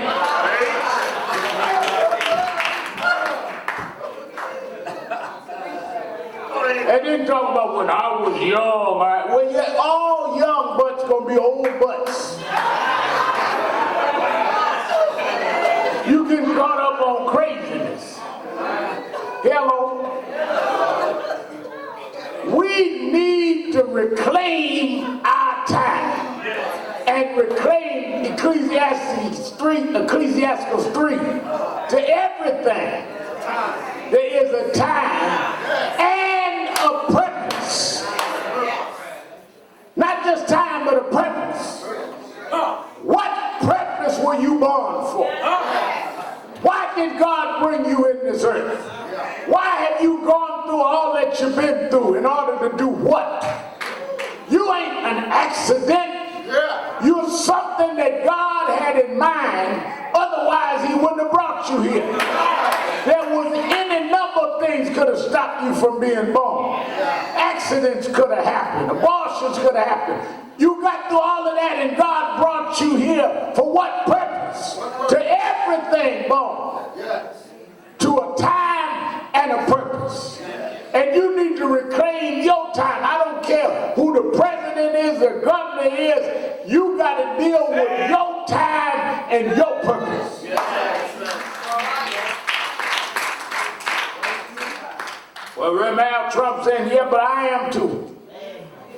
And then talk about when I was young. Well, yeah, all young butts gonna be old butts. You get caught up on craziness. Hello. We need to reclaim our time and reclaim Ecclesiastes 3. To everything, there is a time and a purpose. Not just time, but a purpose. What purpose were you born for? Why did God bring you in this earth? Why have you gone through all that you've been through in order to do what? You ain't an accident. You're something that God had in mind. Otherwise, he wouldn't have brought you here. There was any number of things could have stopped you from being born. Accidents could have happened. Abortions could have happened. You got through all of that, and God brought you here for what purpose? To everything born. To a time and a purpose. And you need to reclaim your time. I don't care who the president is, the governor is. You got to deal with your time and your purpose. Well, remember Trump's in here, but I am too.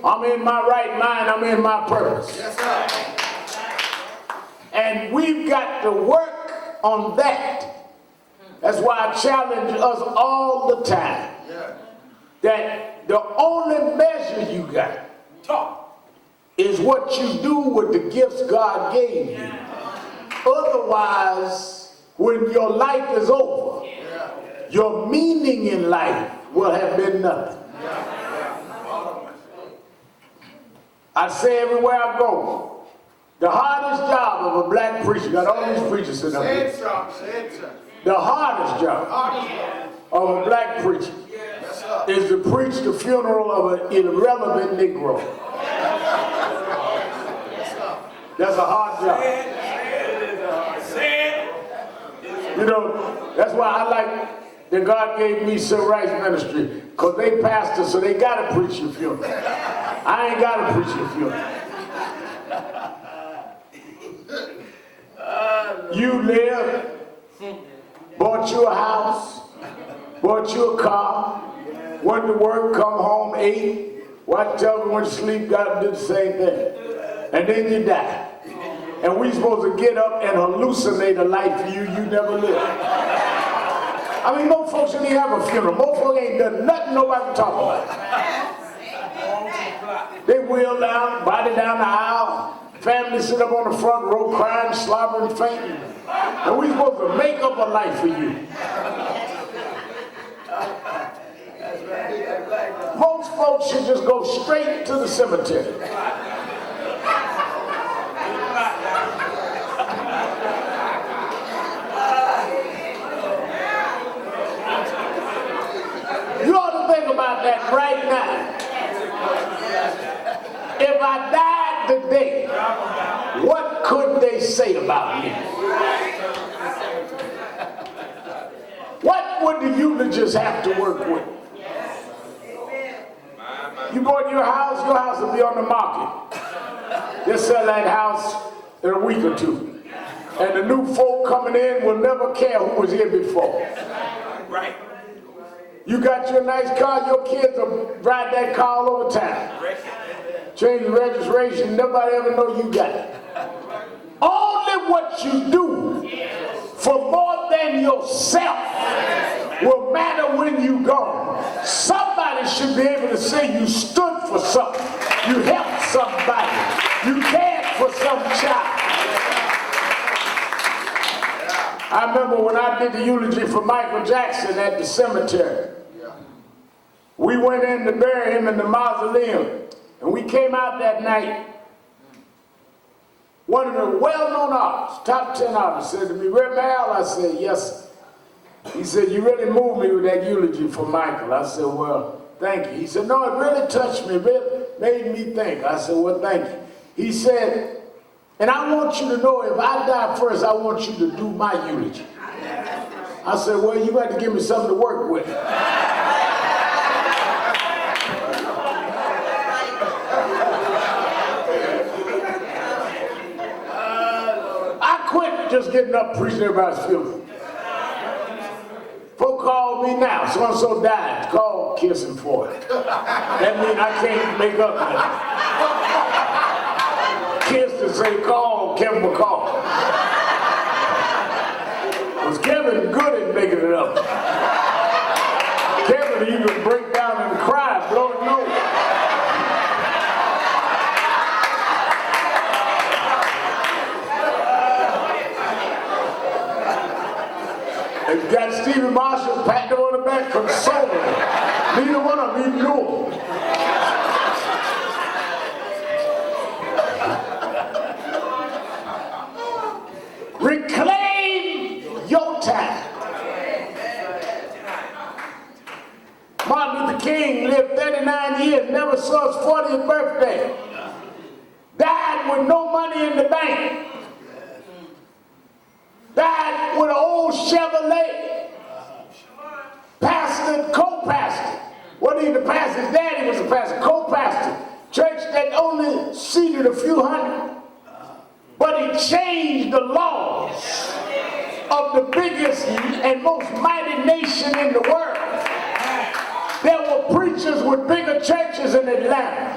I'm in my right mind. I'm in my purpose. And we've got to work on that. That's why I challenge us all the time. That the only measure you got is what you do with the gifts God gave you. Otherwise, when your life is over, your meaning in life will have been nothing. I say everywhere I go, the hardest job of a black preacher, got all these preachers sitting up here. The hardest job of a black preacher is to preach the funeral of an irrelevant Negro. That's a hard job. You know, that's why I like that God gave me Civil Rights Ministry, because they pastors, so they got to preach your funeral. I ain't got to preach your funeral. You live, bought you a house, bought you a car, went to work, come home, ate, watched television, went to sleep, got to do the same thing. And then you die. And we supposed to get up and hallucinate a life you never lived. I mean, most folks didn't even have a funeral. Most folks ain't done nothing nobody can talk about. They wheel down, body down the aisle, family sit up on the front row crying, slobbering, fainting. And we supposed to make up a life for you. Most folks should just go straight to the cemetery. think about that right now. If I died today, what could they say about me? What would the eulogists have to work with? You go to your house will be on the market. They'll sell that house in a week or two. And the new folk coming in will never care who was here before. Right. You got your nice car, your kids will ride that car all over town. Change the registration, nobody ever know you got it. Only what you do for more than yourself will matter when you gone. Somebody should be able to say you stood for something. You helped somebody. You cared for some child. I remember when I did the eulogy for Michael Jackson at the cemetery. We went in to bury him in the mausoleum. And we came out that night. One of the well-known artists, top 10 artists, said to me, "Reverend Al," I said, "Yes, sir." He said, "You really moved me with that eulogy for Michael." I said, "Well, thank you." He said, "No, it really touched me, really made me think." I said, "Well, thank you." He said, "And I want you to know, if I die first, I want you to do my eulogy." I said, "Well, you got to give me something to work with." Just getting up preaching everybody's funeral. Folk call me now, so-and-so died, call kissing for it. That means I can't make up nothing. Kiss to say call Kevin McCall. Was Kevin good at making it up? Kevin even break down and cry, blowing nose. And got Stevie Marshall patting him on the back, consoling him. Neither one of them even knew him. Reclaim your time. Martin Luther King lived 39 years, never saw his 40th birthday. Died with no money in the bank. Died with an old Chevrolet. Pastor, co-pastor. Wasn't even the pastor, his daddy was a pastor, co-pastor. Church that only seated a few hundred. But he changed the laws of the biggest and most mighty nation in the world. There were preachers with bigger churches in Atlanta.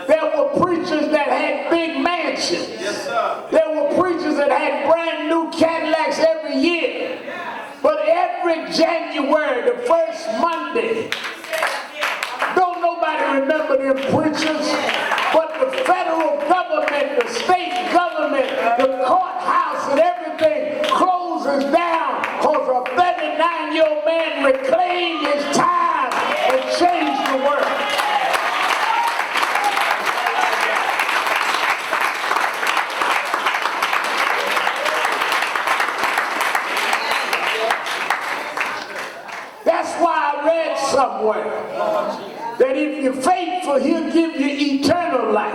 There were preachers that had big mansions. There were preachers that had brand new Cadillacs every year. But every January, the first Monday, don't nobody remember them preachers, but the federal government, the state government, the courthouse and everything closes down because a 39-year-old man reclaimed his time and changed the world. Somewhere that if you're faithful, he'll give you eternal life.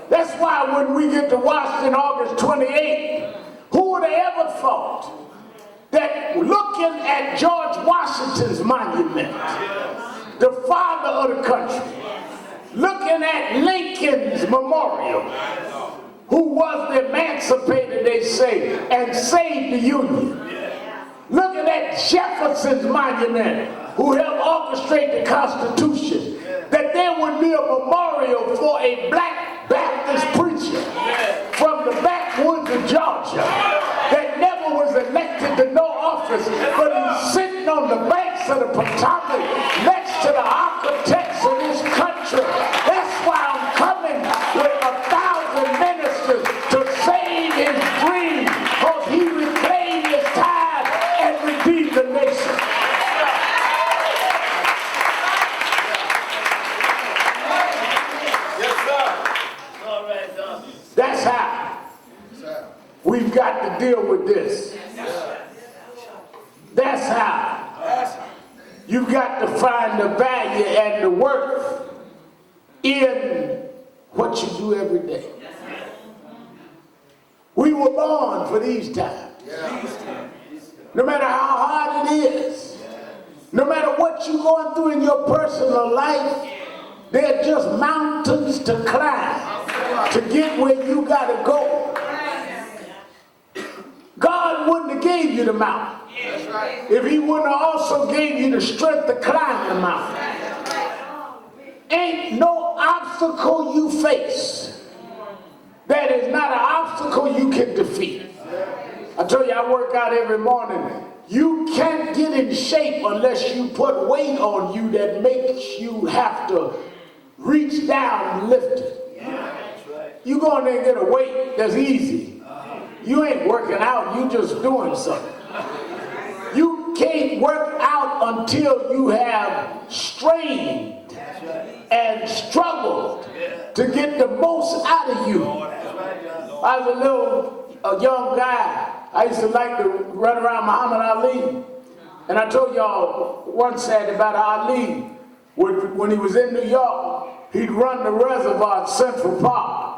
That's why when we get to Washington August 28th, who would have ever thought that looking at George Washington's monument, the father of the country, looking at Lincoln's memorial, who was the emancipator, they say, and saved the Union, looking at Jefferson's monument, who helped orchestrate the Constitution, that there would be a memorial for a black Baptist preacher from the backwoods of Georgia that never was elected to no office, but he's sitting on the banks of the Potomac next to the architects of this country. That's why I'm coming with 1,000 ministers to save his dream, because he reclaimed his time and redeemed the nation. That's how we've got to deal with this. That's how you've got to find the value and the worth in what you do every day. We were born for these times. No matter how hard it is, no matter what you're going through in your personal life, they're just mountains to climb to get where you got to go. God wouldn't have gave you the mountain if he wouldn't have also gave you the strength to climb the mountain. Ain't no obstacle you face that is not an obstacle you can defeat. I tell you, I work out every morning. You can't get in shape unless you put weight on you that makes you have to reach down and lift it. You go in there and get a weight that's easy. You ain't working out, you just doing something. You can't work out until you have strained and struggled to get the most out of you. I was a young guy. I used to like to run around Muhammad Ali. And I told y'all one Saturday about Ali. When he was in New York, he'd run the reservoir at Central Park.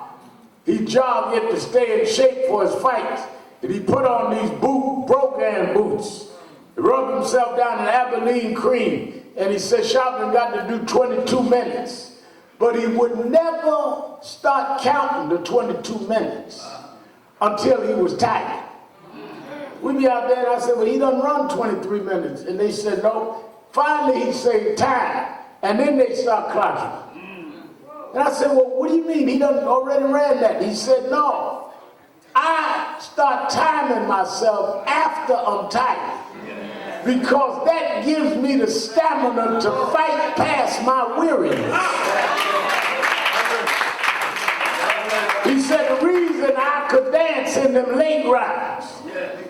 He'd jog it to stay in shape for his fights. And he put on these Brogan boots. He rubbed himself down in Abilene cream. And he said Sharpton got to do 22 minutes. But he would never start counting the 22 minutes until he was tired. We'd be out there and I said, well, he doesn't run 23 minutes. And they said, no. Finally, he said, time. And then they start clocking. And I said, well, what do you mean? He done already ran that. He said, no. I start timing myself after I'm tired. Because that gives me the stamina to fight past my weariness. He said, the reason I could dance in them late rounds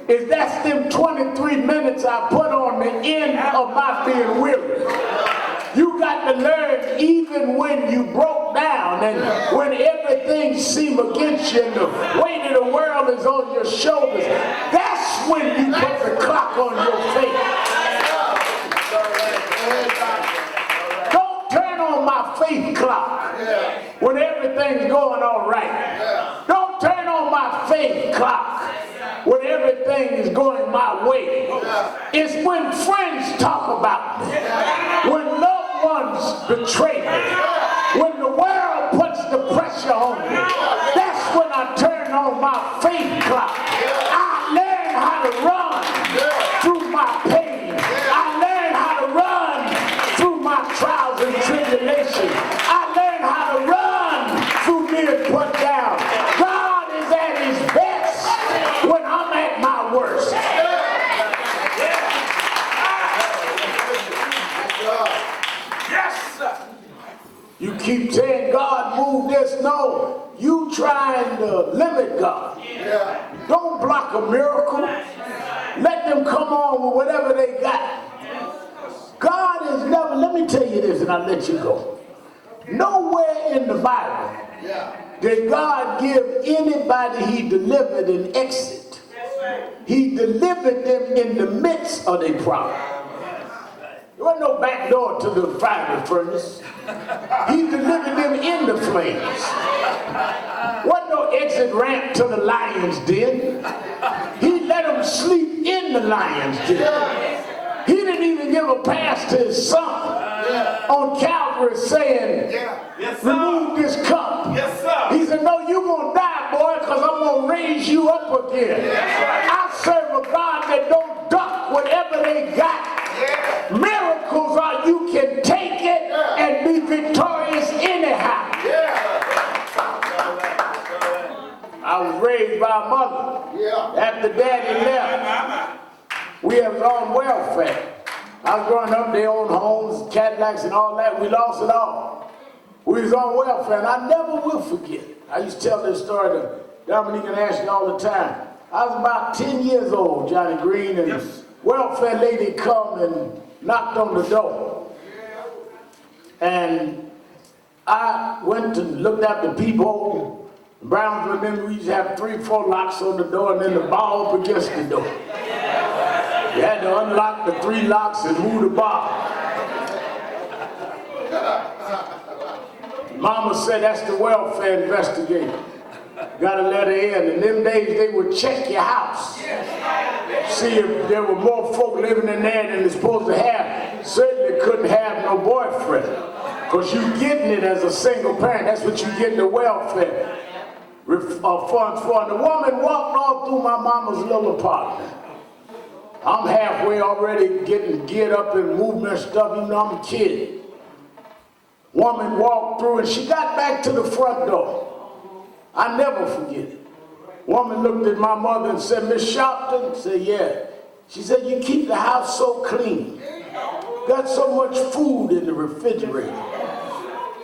is that's them 23 minutes I put on the end of my being weary. You got to learn even when you broke down and when everything seemed against you and the weight of the world is on your shoulders. That's when you put the clock on your face. Don't turn on my faith clock when everything's going all right. Don't turn on my faith clock when everything is going my way. It's when friends talk about me, when loved ones betray me, when the world puts the pressure on me. That's when I turn on my faith clock. I learn how to run through my pain. I learn how to run through my trials and tribulations. I learn how to run through being put down. God is at his best when I'm at my worst. Yes, sir. You keep saying, God, move this. No, you trying to limit God. Don't block a miracle. Let them come on with whatever they got. God is never, let me tell you this and I'll let you go. Nowhere in the Bible did God give anybody he delivered an exit. He delivered them in the midst of their problem. There wasn't no back door to the fiery furnace. He delivered them in the flames. Wasn't no exit ramp to the lion's den. He let them sleep in the lion's den. He didn't even give a pass to his son on Calvary saying, remove this cup. He said, no, you're going to die, boy, because I'm going to raise you up again. I serve a God that don't duck whatever they got. Miracles are you can take it and be victorious anyhow. I was raised by a mother. After daddy left, we was on welfare. I was growing up, they owned homes, Cadillacs and all that. We lost it all. We was on welfare, and I never will forget it. I used to tell this story to Dominique and Ashley all the time. I was about 10 years old, Johnny Green, and this welfare lady come and knocked on the door. And I went and looked at the peephole. Brownsville, then we used to have 3 or 4 locks on the door and then the bar up against the door. You had to unlock the 3 locks and move the bar. Mama said, that's the welfare investigator. Got to let her in. In them days, they would check your house. See if there were more folk living in there than they're supposed to have. Certainly couldn't have no boyfriend. Because you're getting it as a single parent. That's what you get in the welfare funds for. And the woman walked all through my mama's little apartment. I'm halfway already getting geared up and movement stuff, you know, I'm a kid. Woman walked through and she got back to the front door. I never forget it. Woman looked at my mother and said, Miss Sharpton? I said, yeah. She said, you keep the house so clean. Got so much food in the refrigerator.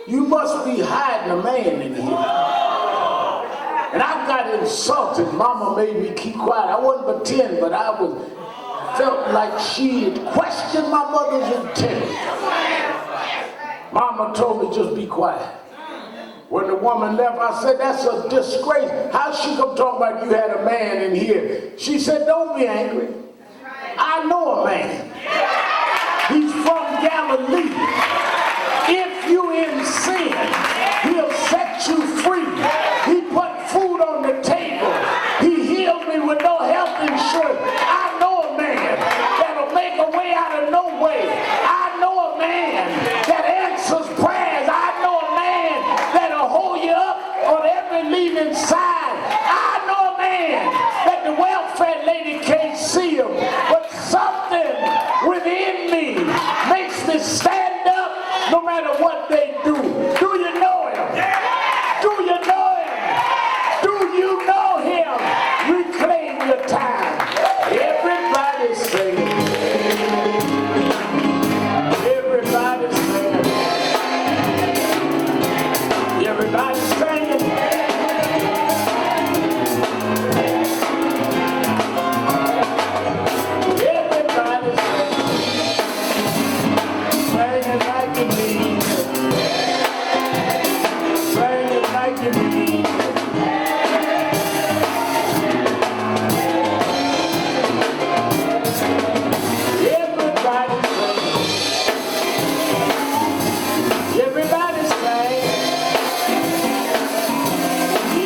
You must be hiding a man in here. And I got insulted. Mama made me keep quiet. I wasn't but 10, but I felt like she had questioned my mother's intent. Mama told me just be quiet. When the woman left, I said, that's a disgrace. How she come talk about you had a man in here? She said, don't be angry. I know a man. He's from Galilee. If you in sin, he'll set you free. He put food on the table. He healed me with no health insurance. I know a man that'll make a way out of no way. I know a man that answers prayers. I know a man that'll hold you up on every leaning side. I know a man that the welfare lady can't see him, but something within me makes me stand up no matter what they do. Do you know him? Do you know him? Do you know him? Reclaim your time. Everybody singing. Everybody singing. Everybody singing. Everybody singing. Singing like you mean it. Singing like you mean it. Everybody singing. Everybody singing.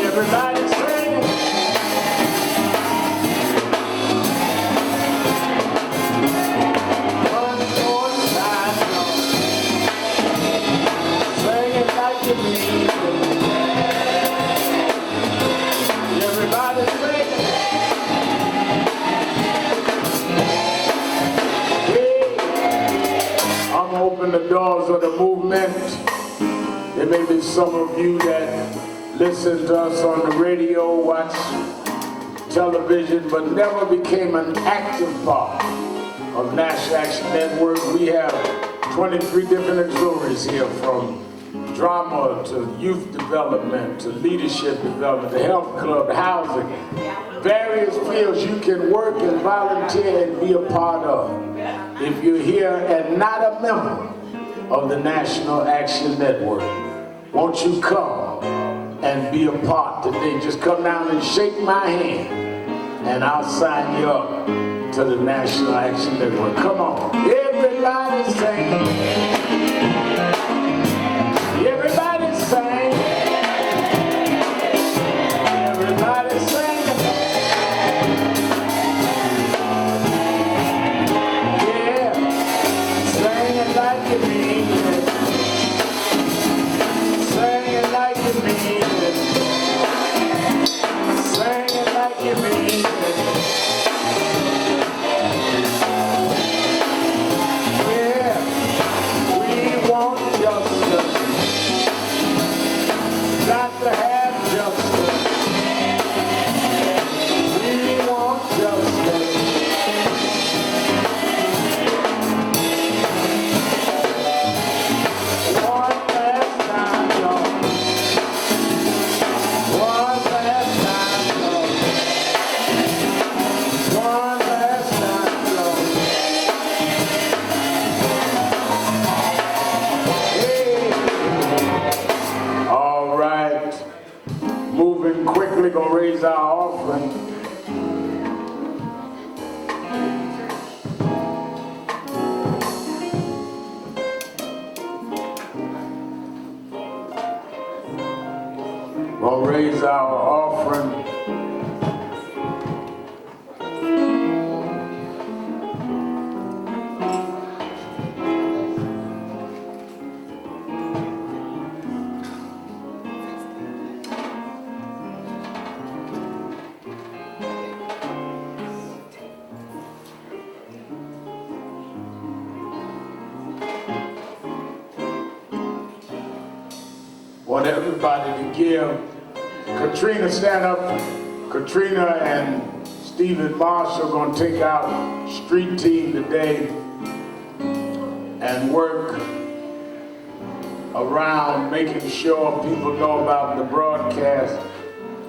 Everybody singing. One more time, Lord. Singing like you mean it. Everybody singing. Hey, I'm gonna open the doors of the movement. There may be some of you that listen to us on the radio, watch television, but never became an active part of National Action Network. We have 23 different auxiliaries here, from drama to youth development to leadership development, the health club, housing, various fields you can work and volunteer and be a part of. If you're here and not a member of the National Action Network, won't you come and be a part today? Just come down and shake my hand and I'll sign you up to the National Action Network. Come on. Everybody sing. Everybody sing. Everybody sing. Yeah. Sing it like you mean it. Sing it like you mean it. Sing it like you mean it. Yeah, we want justice. Got to have justice. We want justice. One last time, y'all. One last time, y'all. One last time, y'all. Hey. All right. Moving quickly, gonna raise our offering. Gonna raise our offering. Want everybody to give. Katrina, stand up. Katrina and Stephen Marshall gonna take out street team today and work around making sure people know about the broadcast.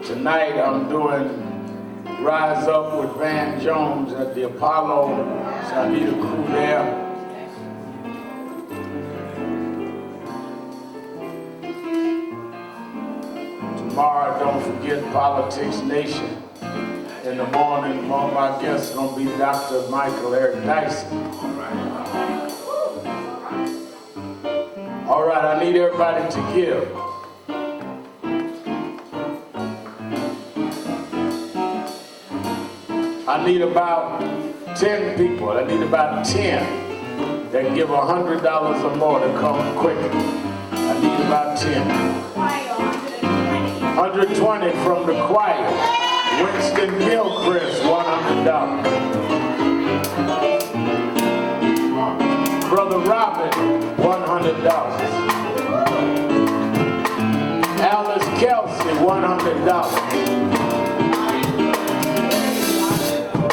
Tonight I'm doing Rise Up with Van Jones at the Apollo, so I need a crew there. Tomorrow, don't forget Politics Nation. In the morning, among my guests is gonna be Dr. Michael Eric Dyson. All right, I need everybody to give. I need about 10 people. I need about 10 that give $100 or more to come quick. I need about 10. 120 from the choir. Winston Gilchrist, $100. Brother Robin, $100. Alice Kelsey, $100.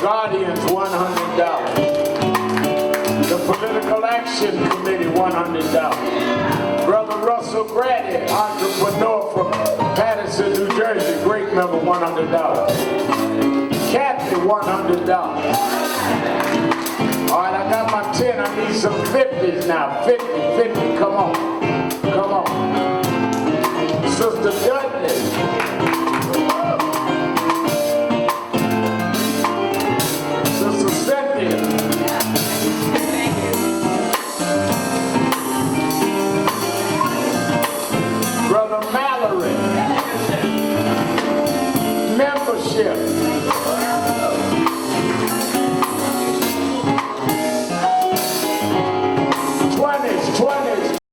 Guardians, $100. The Political Action Committee, $100. Brother Russell Grady, entrepreneur from Patterson, New Jersey, great member, $100. Kathy, $100. All right, I got my 10. I need some 50s now. 50, come on. Come on. Sister Dudley. Brother Mallory, membership,